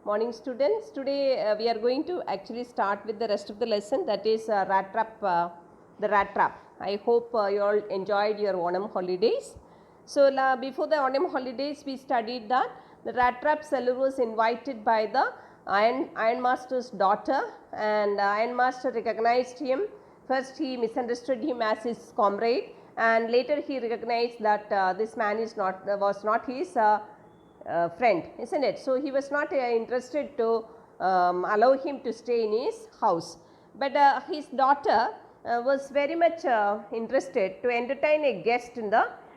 Morning students. Today we are going to actually start with the rest of the lesson, that is rat trap, the rat trap. I hope you all enjoyed your Onam holidays. So before the Onam holidays we studied that the rat trap seller was invited by the ironmaster's daughter, and ironmaster recognized him. First he misunderstood him as his comrade, and later he recognized that this man was not his friend, isn't it? So he was not interested to allow him to stay in his house, but his daughter was very much interested to entertain a guest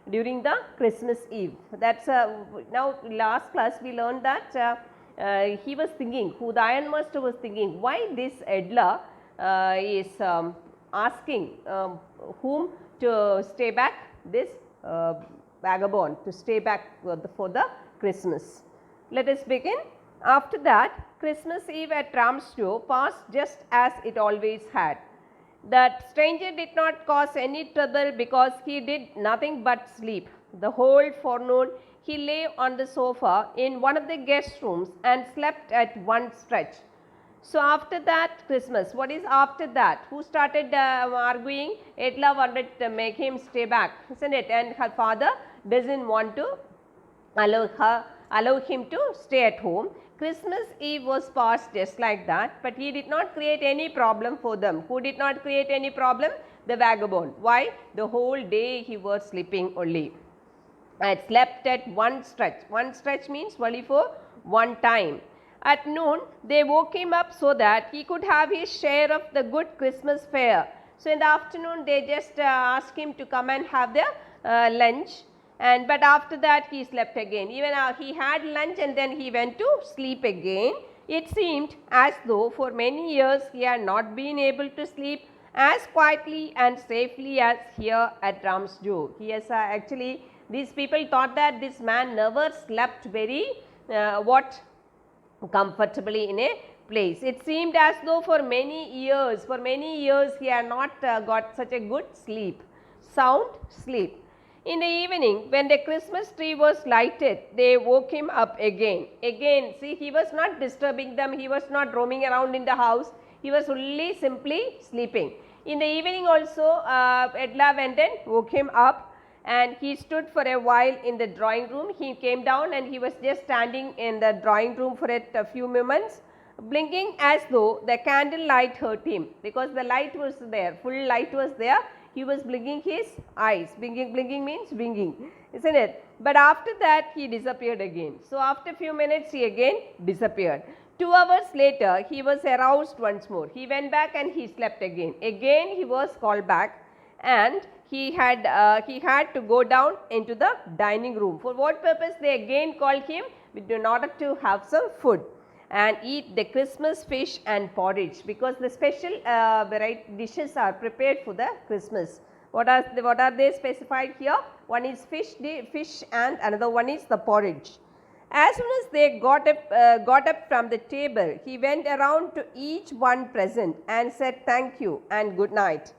during the Christmas Eve. That's now last class we learned that he was thinking, who the ironmaster was thinking, why this Edla is asking whom to stay back, this vagabond to stay back for the Christmas. Let us begin. After that, Christmas Eve at Ramsjo passed just as it always had. That stranger did not cause any trouble because he did nothing but sleep. The whole forenoon he lay on the sofa in one of the guest rooms and slept at one stretch. So after that Christmas, what is after that? Who started arguing? Edla wanted to make him stay back, isn't it? And her father doesn't want to allow him to stay at home. Christmas Eve was passed just like that, but he did not create any problem for them. Who did not create any problem? The vagabond. Why? The whole day he was sleeping only. I slept at one stretch. One stretch means only for one time. At noon, they woke him up so that he could have his share of the good Christmas fare. So in the afternoon, they just asked him to come and have their lunch. But after that he slept again. Even he had lunch and then he went to sleep again. It seemed as though for many years he had not been able to sleep as quietly and safely as here at Ramsjo. Yes, actually these people thought that this man never slept very comfortably in a place. It seemed as though for many years he had not got such a good sleep, sound sleep. In the evening, when the Christmas tree was lighted, they woke him up again. See, he was not disturbing them, he was not roaming around in the house, he was only simply sleeping. In the evening also, Edla went and woke him up, and he stood for a while in the drawing room. He came down and he was just standing in the drawing room for a few moments, blinking as though the candle light hurt him, because the light was there, full light was there. He was blinking his eyes. Blinking means winking, isn't it? But after that he disappeared again. So after few minutes he again disappeared. 2 hours later he was aroused once more. He went back and he slept again. Again he was called back, and he had to go down into the dining room. For what purpose? They again called him in order to have some food and eat the Christmas fish and porridge, because the special variety dishes are prepared for the Christmas. What are they specified here? One is fish and another one is the porridge. As soon as they got up from the table, he went around to each one present and said thank you and good night.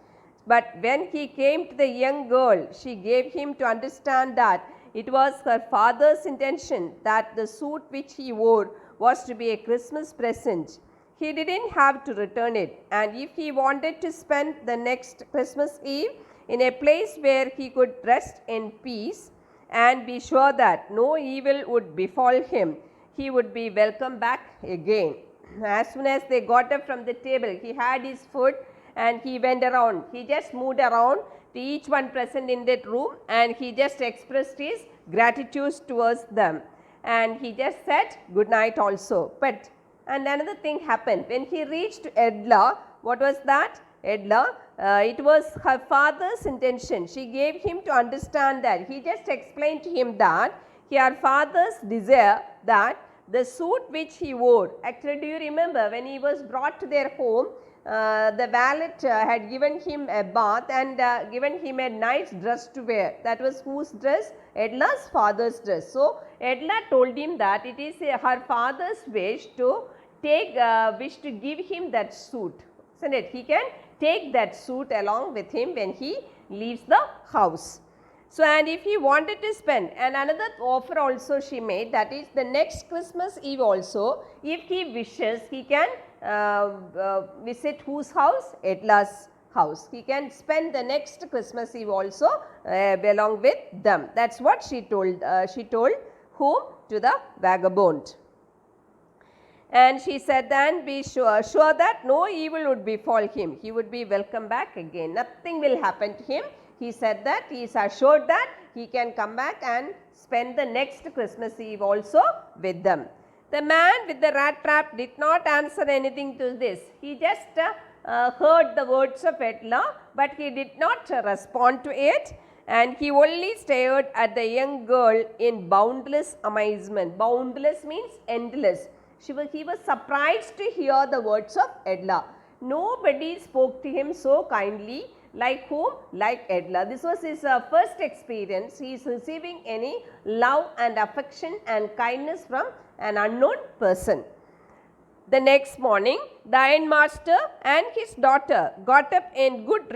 But when he came to the young girl, she gave him to understand that it was her father's intention that the suit which he wore was to be a Christmas present. He didn't have to return it, and if he wanted to spend the next Christmas Eve in a place where he could rest in peace and be sure that no evil would befall him, he would be welcome back again. As soon as they got up from the table, he had his food and he went around. He just moved around to each one present in that room, and he just expressed his gratitude towards them. And he just said good night also. And another thing happened. When he reached Edla, what was that? Edla, it was her father's intention. She gave him to understand that. He just explained to him that her father's desire that the suit which he wore. Actually, do you remember when he was brought to their home, the valet had given him a bath and given him a nice dress to wear. That was whose dress? Edla's father's dress. So Edla told him that it is her father's wish to give him that suit. Isn't it? He can take that suit along with him when he leaves the house. So, and if he wanted to spend, and another offer also she made, that is the next Christmas Eve also, if he wishes, he can visit whose house? Edla's house. He can spend the next Christmas Eve also along with them. That is what she told. She told whom? To the vagabond. And she said, then be sure that no evil would befall him. He would be welcome back again. Nothing will happen to him. He said that he is assured that he can come back and spend the next Christmas Eve also with them. The man with the rat trap did not answer anything to this. He just heard the words of Edla, but he did not respond to it, and he only stared at the young girl in boundless amazement. Boundless means endless. He was surprised to hear the words of Edla. Nobody spoke to him so kindly. Like whom? Like Edla. This was his first experience. He is receiving any love and affection and kindness from an unknown person. The next morning, the ironmaster and his daughter got up in good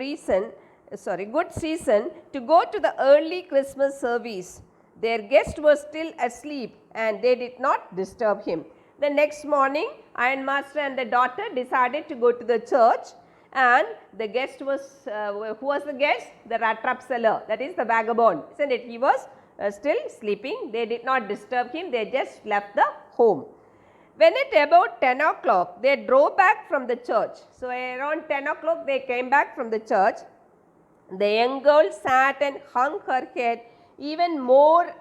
season to go to the early Christmas service. Their guest was still asleep and they did not disturb him. The next morning, ironmaster and the daughter decided to go to the church, and the guest was, who was the guest? The rat trap seller, that is the vagabond, isn't it? He was still sleeping. They did not disturb him, they just left the home. When at about 10 o'clock, they drove back from the church. So, around 10 o'clock, they came back from the church. The young girl sat and hung her head even more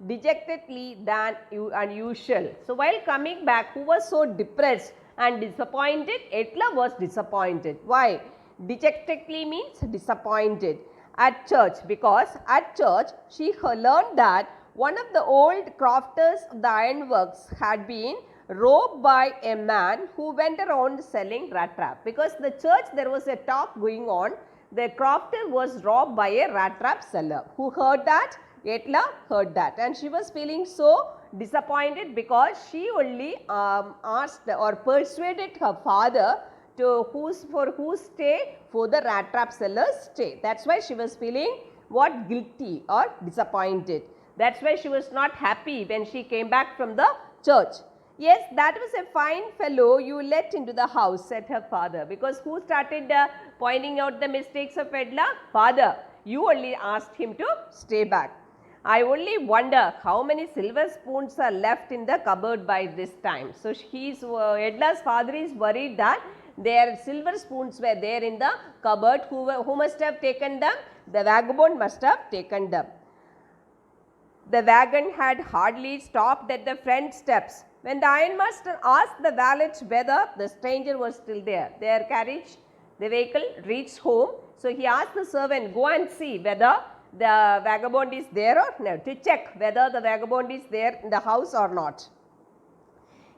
dejectedly than unusual. So, while coming back, who was so depressed and disappointed? Edla was disappointed. Why? Dejectedly means disappointed at church, because at church she learned that one of the old crofters of the ironworks had been robbed by a man who went around selling rat trap. Because the church, there was a talk going on, the crofter was robbed by a rat trap seller. Who heard that? Edla heard that, and she was feeling so disappointed because she only asked or persuaded her father to for whose stay? For the rat trap seller's stay. That is why she was feeling what? Guilty or disappointed. That is why she was not happy when she came back from the church. Yes, that was a fine fellow you let into the house, said her father. Because who started pointing out the mistakes of Edla? Father. You only asked him to stay back. I only wonder how many silver spoons are left in the cupboard by this time. So, Edla's father is worried that their silver spoons were there in the cupboard. Who must have taken them? The vagabond must have taken them. The wagon had hardly stopped at the front steps when the ironmaster asked the valet whether the stranger was still there. Their carriage, the vehicle reached home. So, he asked the servant, go and see whether the vagabond is there or not, to check whether the vagabond is there in the house or not.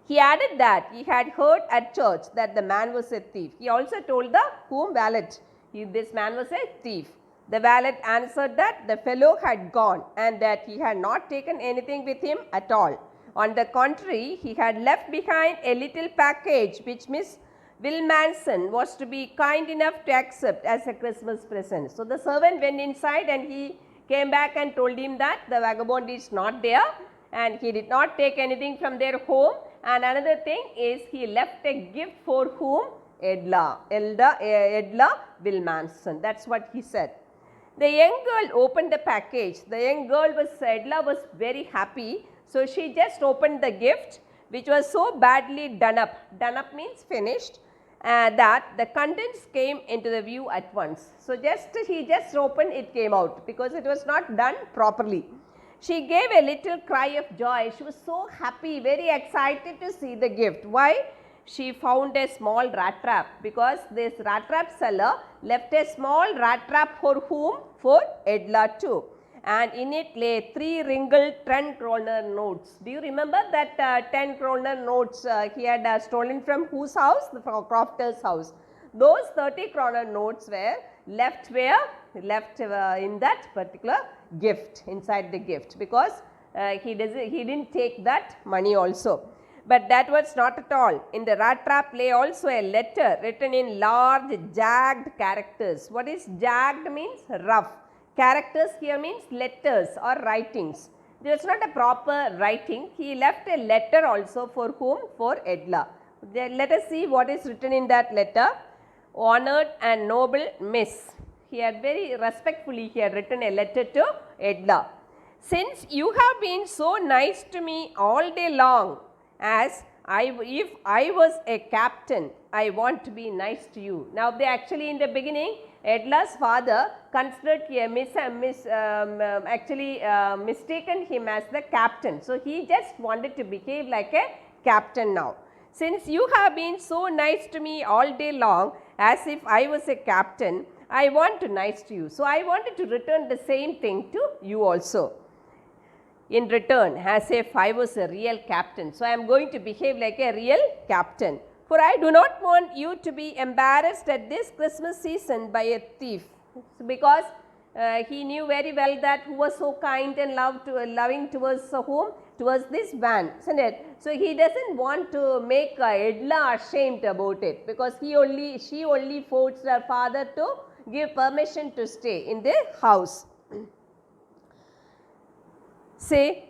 He added that he had heard at church that the man was a thief. He also told the whom? Valet. This man was a thief. The valet answered that the fellow had gone and that he had not taken anything with him at all. On the contrary, he had left behind a little package which Miss Wilmanson was to be kind enough to accept as a Christmas present. So, the servant went inside and he came back and told him that the vagabond is not there and he did not take anything from their home. And another thing is he left a gift for whom? Edla Wilmanson. That is what he said. The young girl opened the package. The young girl Edla was very happy. So, she just opened the gift, which was so badly done up. Done up means finished. That the contents came into the view at once. So, he just opened, it came out because it was not done properly. She gave a little cry of joy. She was so happy, very excited to see the gift. Why? She found a small rat trap, because this rat trap seller left a small rat trap for whom? For Edla too. And in it lay 3 wrinkled 10 kroner notes. Do you remember that 10 kroner notes he had stolen from whose house? The crofter's house. Those 30 kroner notes were left where? Left in that particular gift, inside the gift, because he didn't take that money also. But that was not at all. In the rat trap lay also a letter written in large jagged characters. What is jagged means? Rough. Characters here means letters or writings. There is not a proper writing. He left a letter also for whom? For Edla. Let us see what is written in that letter. Honored and noble Miss. He had very respectfully he had written a letter to Edla. Since you have been so nice to me all day long, as if I was a captain, I want to be nice to you. Now, they actually in the beginning, Edla's father considered mistaken him as the captain. So, he just wanted to behave like a captain now. Since you have been so nice to me all day long, as if I was a captain, I want to nice to you. So, I wanted to return the same thing to you also. In return, as if I was a real captain. So, I am going to behave like a real captain. For I do not want you to be embarrassed at this Christmas season by a thief. Because he knew very well that who was so kind and loving towards whom? Towards this van, isn't it? So, he does not want to make Edla ashamed about it, because she only forced her father to give permission to stay in the house. Say,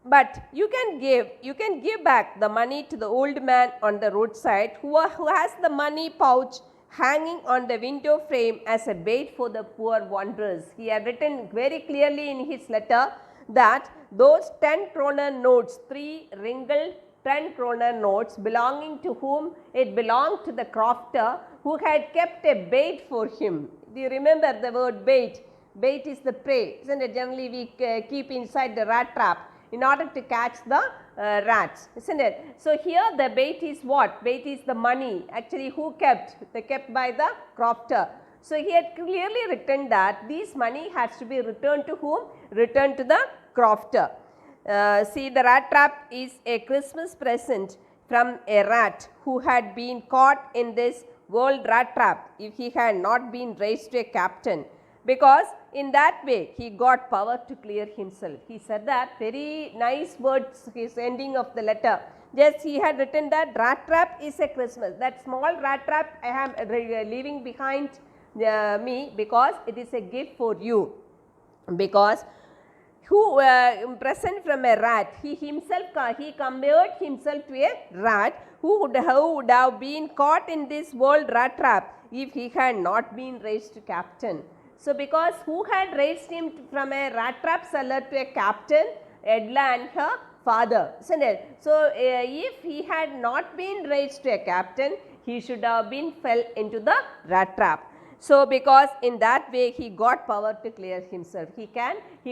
but you can give back the money to the old man on the roadside who has the money pouch hanging on the window frame as a bait for the poor wanderers. He had written very clearly in his letter that those 10 kroner notes, 3 wrinkled 10 kroner notes belonging to whom? It belonged to the crofter who had kept a bait for him. Do you remember the word bait? Bait is the prey, isn't it? Generally we keep inside the rat trap in order to catch the rats, isn't it? So, here the bait is what? Bait is the money. Actually, who kept? They kept by the crofter. So, he had clearly written that this money has to be returned to whom? Returned to the crofter. See, the rat trap is a Christmas present from a rat who had been caught in this world rat trap if he had not been raised to a captain, because in that way he got power to clear himself. He said that very nice words, his ending of the letter. Just he had written that rat trap is a Christmas. That small rat trap I am leaving behind me, because it is a gift for you. Because who present from a rat, he compared himself to a rat who would have been caught in this world rat trap if he had not been raised to captain. So, because who had raised him from a rat trap seller to a captain? Edla and her father, isn't it? So, if he had not been raised to a captain, he should have been fell into the rat trap. So, because in that way he got power to clear himself. He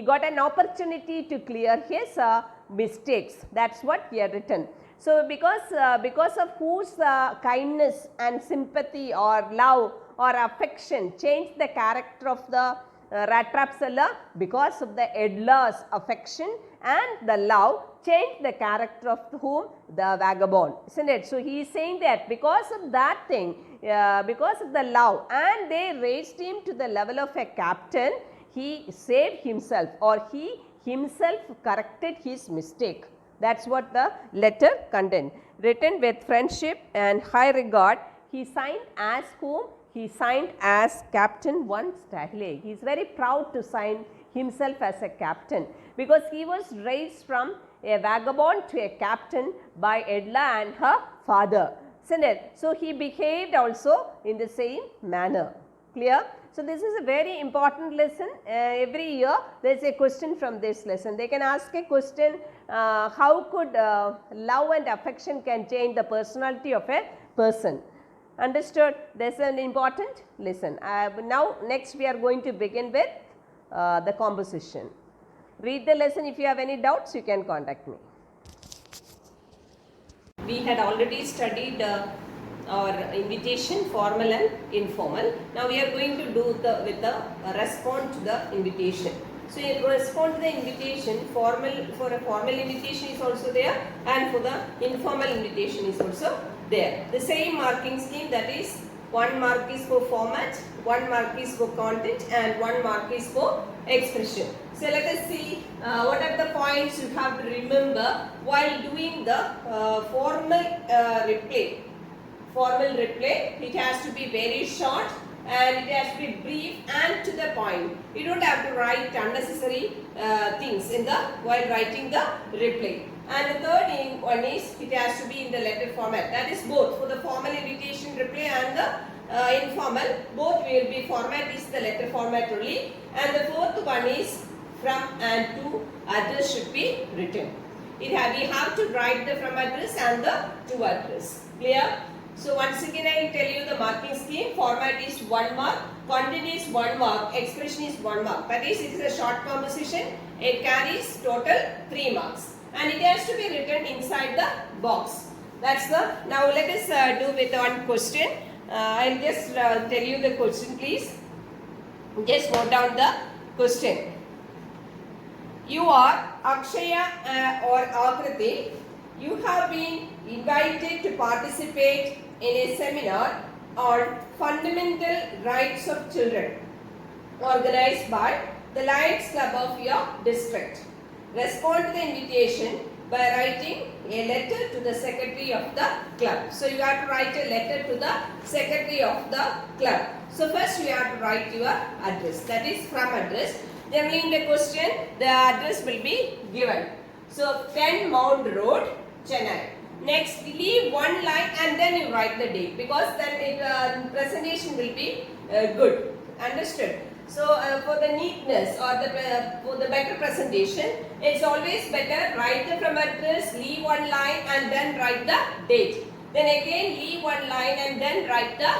got an opportunity to clear his mistakes. That is what he had written. So, because of whose kindness and sympathy or love or affection changed the character of the rat trap seller? Because of the Edla's affection and the love changed the character of whom? The vagabond, isn't it? So, he is saying that because of that thing, because of the love, and they raised him to the level of a captain, he saved himself, or he himself corrected his mistake. That is what the letter contained. Written with friendship and high regard, he signed as whom? He signed as Captain Van Staheli. He is very proud to sign himself as a captain, because he was raised from a vagabond to a captain by Edla and her father, isn't it? So, he behaved also in the same manner. Clear? So, this is a very important lesson. Every year there is a question from this lesson. They can ask a question, how could love and affection can change the personality of a person. Understood? This is an important lesson. Now, next we are going to begin with the composition. Read the lesson. If you have any doubts, you can contact me. We had already studied our invitation, formal and informal. Now, we are going to do with the respond to the invitation. So, you respond to the invitation, for a formal invitation is also there, and for the informal invitation is also there. The same marking scheme, that is 1 mark is for format, 1 mark is for content, and 1 mark is for expression. So, let us see what are the points you have to remember while doing the formal reply. Formal reply, it has to be very short and it has to be brief and to the point. You don't have to write unnecessary things in the while writing the reply. And the third one is it has to be in the letter format. That is both for the formal invitation reply and the informal. Both will be format is the letter format only. And the fourth one is from and to address should be written. We have to write the from address and the to address. Clear? So once again I will tell you the marking scheme. Format is 1 mark, content is 1 mark, expression is 1 mark. That is, it is a short composition. It carries total 3 marks. And it has to be written inside the box. That's the, now let us do with one question. I'll just tell you the question, please. Just note down the question. You are Akshaya or Akriti. You have been invited to participate in a seminar on fundamental rights of children organized by the Lions Club of your district. Respond to the invitation by writing a letter to the secretary of the club. So you have to write a letter to the secretary of the club. So first you have to write your address. That is from address. Generally in the question the address will be given. So 10 Mount Road, Chennai. Next leave one line and then you write the date, because then presentation will be good. Understood? So for the neatness or for the better presentation, it's always better write the from address, leave one line and then write the date. Then again leave one line and then write the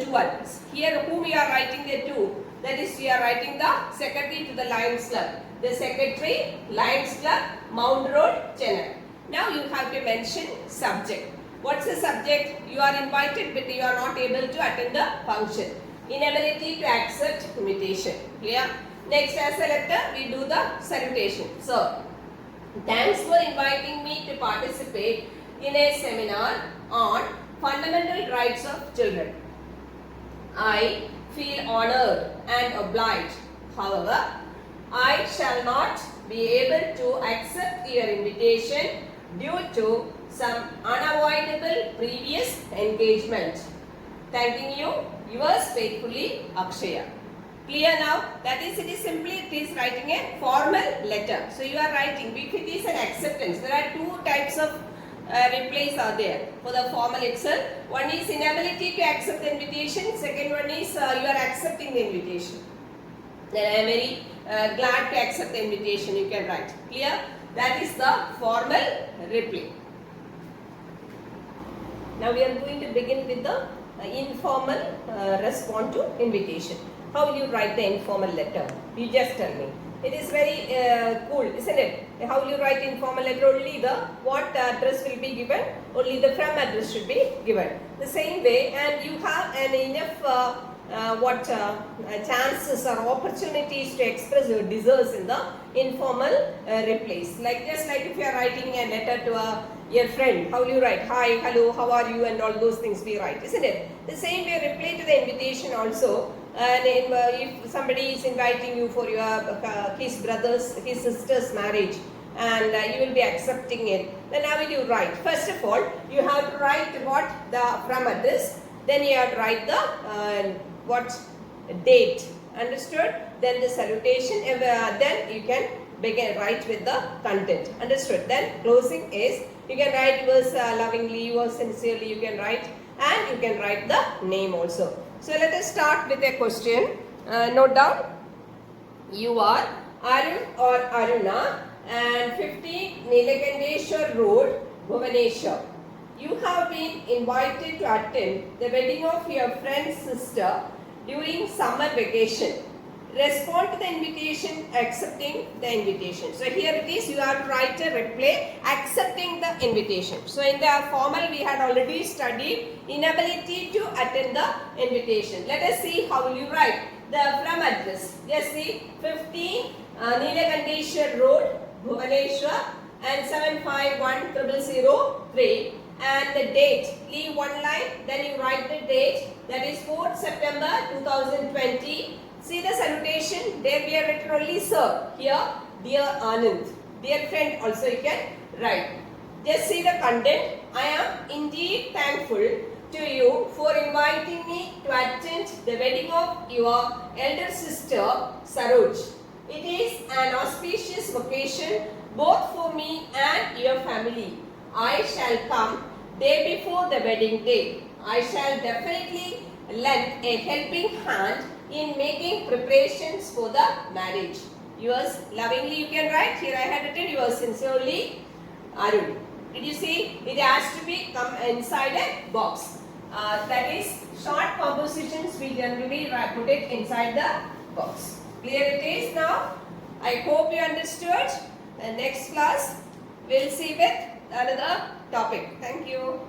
two address. Here whom we are writing the to, that is we are writing the secretary to the Lions Club. The secretary, Lions Club, Mount Road, Chennai. Now you have to mention subject. What's the subject? You are invited but you are not able to attend the function. Inability to accept invitation. Clear? Next, as a letter, we do the salutation. So, thanks for inviting me to participate in a seminar on fundamental rights of children. I feel honored and obliged. However, I shall not be able to accept your invitation due to some unavoidable previous engagement. Thanking you, yours faithfully, Akshaya. Clear now? That is, it is writing a formal letter. So you are writing, if it is an acceptance, there are two types of replies are there for the formal itself. One is inability to accept the invitation. Second one is you are accepting the invitation. Then I am very glad to accept the invitation, you can write. Clear? That is the formal reply. Now we are going to begin with the informal response to invitation. How will you write the informal letter? You just tell me. It is very cool, isn't it? How will you write informal letter? Only the what address will be given, only the from address should be given. The same way, and you have an enough chances or opportunities to express your desires in the informal replies. Just like if you are writing a letter to your friend, how will you write? Hi, hello, how are you, and all those things we write, isn't it? The same way reply to the invitation also. And if somebody is inviting you for your his sister's marriage, and you will be accepting it, then how will you write? First of all, you have to write what the from address. Then you have to write the what date. Understood? Then the salutation. Then you can begin write with the content. Understood? Then closing is you can write yours lovingly, yours sincerely. You can write, and you can write the name also. So let us start with a question. Note down. You are Arun or Aruna and 50 Nilakanteshwar Road, Bhubaneswar. You have been invited to attend the wedding of your friend's sister during summer vacation. Respond to the invitation, accepting the invitation. So here it is, you have to write a reply accepting the invitation. So in the formal we had already studied inability to attend the invitation. Let us see how will you write the from address. Just see 15 Nilakanteshwar Road, Bhubaneswar and 751003. And the date, leave one line, then you write the date, that is 4th September 2020. See the salutation, there we have written only sir. Here, dear Anand, dear friend also you can write. Just see the content. I am indeed thankful to you for inviting me to attend the wedding of your elder sister Saroj. It is an auspicious occasion both for me and your family. I shall come day before the wedding day. I shall definitely lend a helping hand in making preparations for the marriage. Yours lovingly, you can write. Here I had written yours sincerely, Arun. Did you see? It has to be come inside a box. That is short compositions, we generally put it inside the box. Clear it is now? I hope you understood. The next class we'll see with another topic. Thank you.